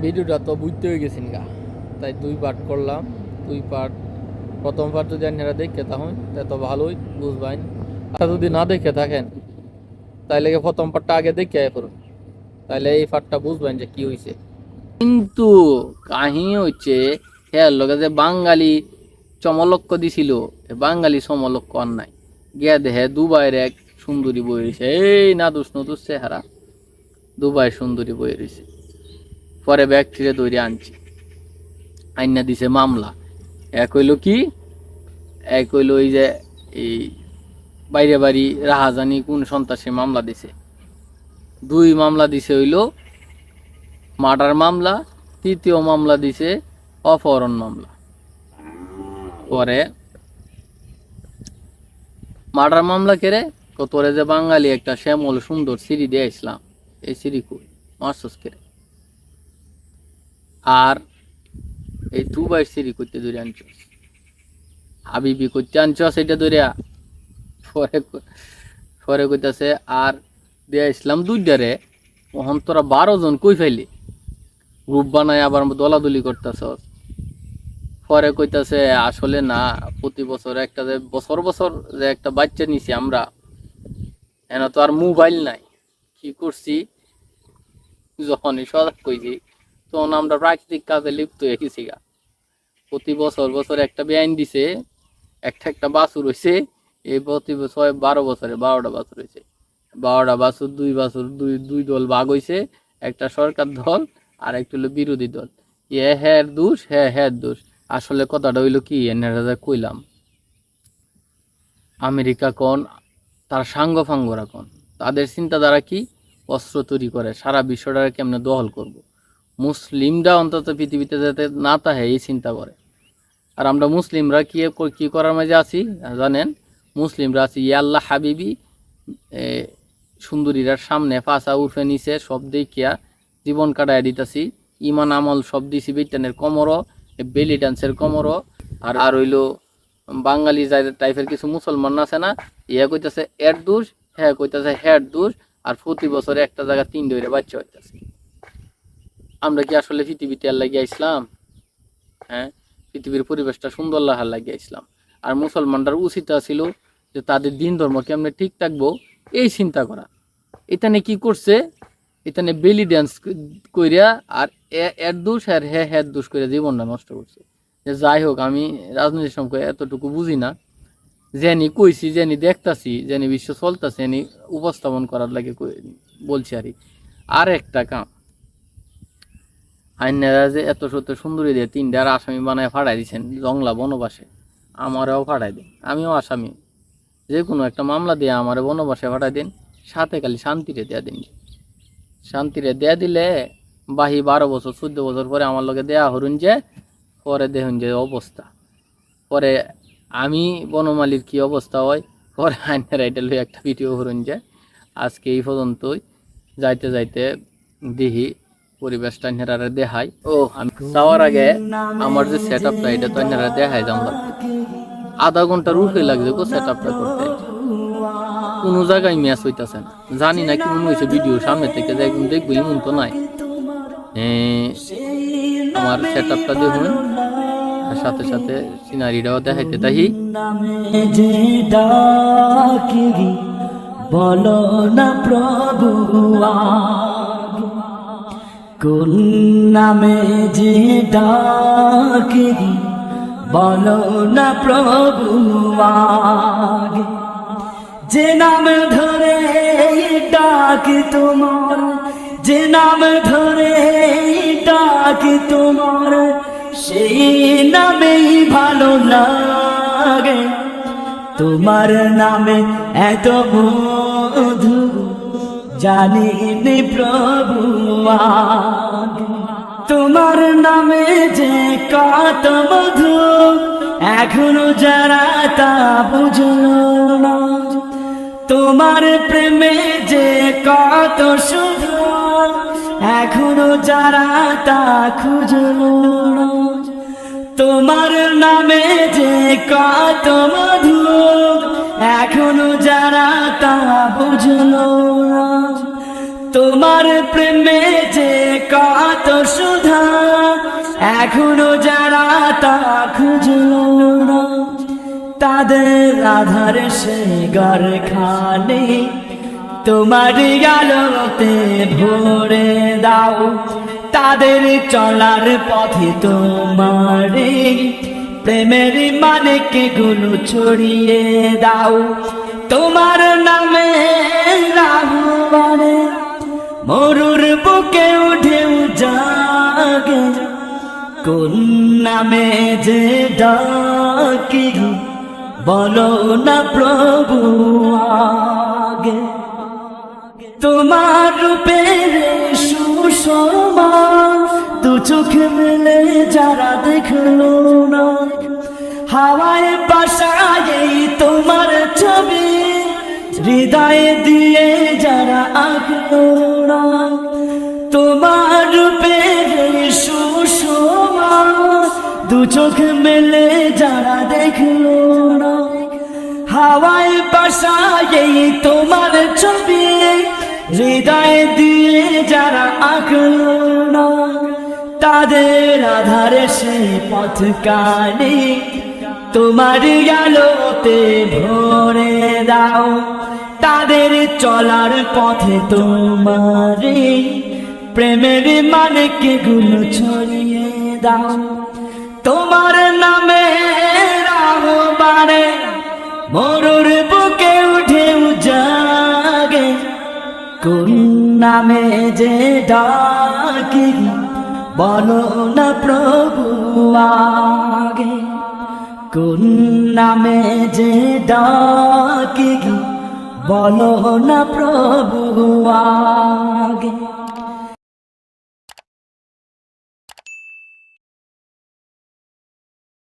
ভিডিওটা তো বুঝতে হয়ে গেছেন গা, তাই 2 পার্ট করলাম। 2 পার্ট, প্রথম পার্ট যদি আপনারা দেখে থাকুন তাই তো ভালোই বুঝবেন। আর যদি না দেখে থাকেন তাইলে প্রথম পার্টটা আগে দেখে করুন, তাইলে এই পার্টটা বুঝবেন যে কি হয়েছে। কিন্তু কাহিনী হচ্ছে হ্যাঁ লগে যে বাঙালি চমলক্ষ দিছিল, বাঙালি সমলক্ষ আর নাই। গিয়া দেহে দুবাইয়ের এক সুন্দরী বই রয়েছে, এই নাদুস নদুস চেহারা দুবাইয়ের সুন্দরী বই রয়েছে। পরে ব্যক্তিরে দৌড়ে আনছে, আইনা দিছে মামলা। এক হইল কি, এক হইল ওই যে এই বাইরে বাড়ি রাহাজানি কোন সন্ত্রাসী মামলা দিছে। 2 মামলা দিছে হইল মার্ডার মামলা, 3য় মামলা দিছে অপহরণ মামলা। পরে মার্ডার মামলা কেড়ে তোরে যে বাঙালি একটা শ্যামল সুন্দর সিঁড়ি দিয়ে আসলাম, এই সিঁড়ি কই মারছস কেড়ে? আর এই দুবাই সিঁড়ি করতে ধরে আনছস, হাবিবি করতে আনছস, এটা ধরিয়া পরে পরে কইতাছে আর দিয়ে আসলাম 2টারে। ওহন তোরা 12 জন কই ফাইলি? গ্রুপ বানায় আবার দলাদলি করতেছস। পরে কইতাছে আসলে না, প্রতি বছর একটা যে বছর বছর যে একটা বাচ্চা নিছি আমরা, এনে তো আর মোবাইল নাই। কি করছি, যখনই সজাগ কইছি তখন আমরা প্রাকৃতিক কাজে লিপ্ত হয়ে গেছি গা। প্রতি বছর বছর একটা বেআইন দিছে, একটা বাছুর হয়েছে। এই প্রতি বছর 12 বছরে 12টা বাছুর হয়েছে। 12টা বাছুর, 2 বাছুর, দুই দল ভাগ হয়েছে, একটা সরকার দল আর একটা হলো বিরোধী দল। হ্যাঁ দোষ, হ্যাঁ দোষ। আসলে কথাটা হইলো কি, এনারা কইলাম আমেরিকা কোন, তার সাঙ্গ ফাঙ্গরা কোন, তাদের চিন্তাধারা কি, অস্ত্র তৈরি করে সারা বিশ্বটাকে কেমনে দখল করব। মুসলিমরা অন্তত পৃথিবীতে যাতে না তাহে এই চিন্তা করে। আর আমরা মুসলিমরা কি করার মাঝে আছি জানেন? মুসলিমরা আছি ইয়া আল্লাহ হাবিবি, সুন্দরীরার সামনে ফাঁসা উর্ফে নিচে সব দেখিয়া জীবন কাটায় দিতেছি। ইমান আমল সব দিছি বিটানের কোমরও, বেলি ডান্সের কোমরও। আর হইল বাঙালি টাইপের কিছু মুসলমান আছে না, ইয়া কইতাছে এর দোষ, হ্যাঁ কইতাছে হ্যাঁ দোষ। আর প্রতি বছরে একটা জায়গা 3 ধরে বাচ্চা হইতেছে। আমরা কি আসলে পৃথিবীতে আর লাগিয়ে আসলাম? হ্যাঁ, পৃথিবীর পরিবেশটা সুন্দর লাহার লাগিয়ে আসলাম। আর মুসলমানটার উচিত ছিল যে তাদের দিন ধর্ম কেমনে ঠিক থাকবো এই চিন্তা করা। এখানে কি করছে, এখানে বেলি ড্যান্স কইরা আর এর দোষ আর হ্যাঁ দোষ করে জীবনটা নষ্ট করছে। যে যাই হোক, আমি রাজনীতির সম্পর্কে এতটুকু বুঝি না, জেনি কইছি, জেনি দেখতাছি, জেনি বিশ্ব চলতেছে, এনি উপস্থাপন করার লাগে বলছি। আর একটা কাম, আইনারা যে এত সত্য সুন্দরী দিয়ে 3টার আসামি বানায় ফাড়াই দিচ্ছেন জংলা বনবাসে, আমারও ফাড়াই দিন, আমিও আসামি। যে কোনো একটা মামলা দিয়ে আমার বনবাসে ফাড়াই দিন, সাথে খালি শান্তিরে দেয়া দিন। শান্তিরে দেয়া দিলে বাহি 12 বছর 14 বছর পরে আমার লগে দেয়া হরুন, যে পরে দেখুন যে অবস্থা, পরে আমি বনমালীর কি অবস্থা হয়, পরে আইনারা এটা লই একটা ভিডিও হরুন। যে আজকে এই পর্যন্তই, যাইতে যাইতে দেখি পরিবেশটা নেড়ারে দেখাই। ও আমি যাওয়ার আগে আমার যে সেট আপটা, এটা তো নেড়ারে দেখাই জানলা, আধা ঘন্টার উপরে লাগছে গো সেট আপটা করতে। কোনো জায়গায় ম্যাচ হইতেছে না, জানি না কি মনে হয়েছে ভিডিও সামনে থেকে যে একদম দেখবো এমন তো নাই। আমার সেট আপটা দেখুন, সাথে সাথে সিনারিটাও দেখাইতে তাহি। বলো না প্রভু কোন নামে যে ডাকি, বলো না প্রভু যে নাম ধরে ডাকি তোমার, যে নাম ধরে ডাকি তোমার, সেই নামেই ভালো লাগে। তোমার নামে এত মধু জানিনি প্রভু, তোমার নামে যে কত মধু এখনো যারা তা বুঝলো না, তোমার প্রেমে যে কত শুধু এখনো যারা তা খুঁজলো না, তোমার নামে যে কত মধু এখনো যারা তা বুঝলো না, তোমার প্রেমে যে কত সুধা এখনো যারা তা খুঁজলো না, তাদের আধারে সে ঘরখানে তোমার আলোতে ভরে দাও। তাদের চলার পথে তোমার প্রেমের মানেকে গুলো ছড়িয়ে দাও। তোমার নামে রাহুবারে মরুর বুকে উঠে জাগে, কোন নামে যে ডাকি বলো না প্রভু আগে। তোমার রূপের সুষমা দু চোখ মেলে যারা দেখলো না, হাওয়ায় বাসায় তোমার ছবি হৃদয়ে দিয়ে যারা আঁকলো না। তোমার রূপের সুষমা দু চোখ মেলে যারা দেখলো না, হাওয়ায় বাসায় তোমার ছবি হৃদয়ে দিয়ে যারা আঁকলো না, তাদের আধারে সে পথ কানে তোমার আলোতে ভরে দাও। তাদের চলার পথে তোমার প্রেমের মানেকে গুলো ছড়িয়ে দাও। তোমার নামে রাহবারে মরুর বুকে উঠে জাগে, কোন নামে যে ডাকি বলো না প্রভু আগে। কোন নামে যে ডাকি বলো না প্রভু আগে।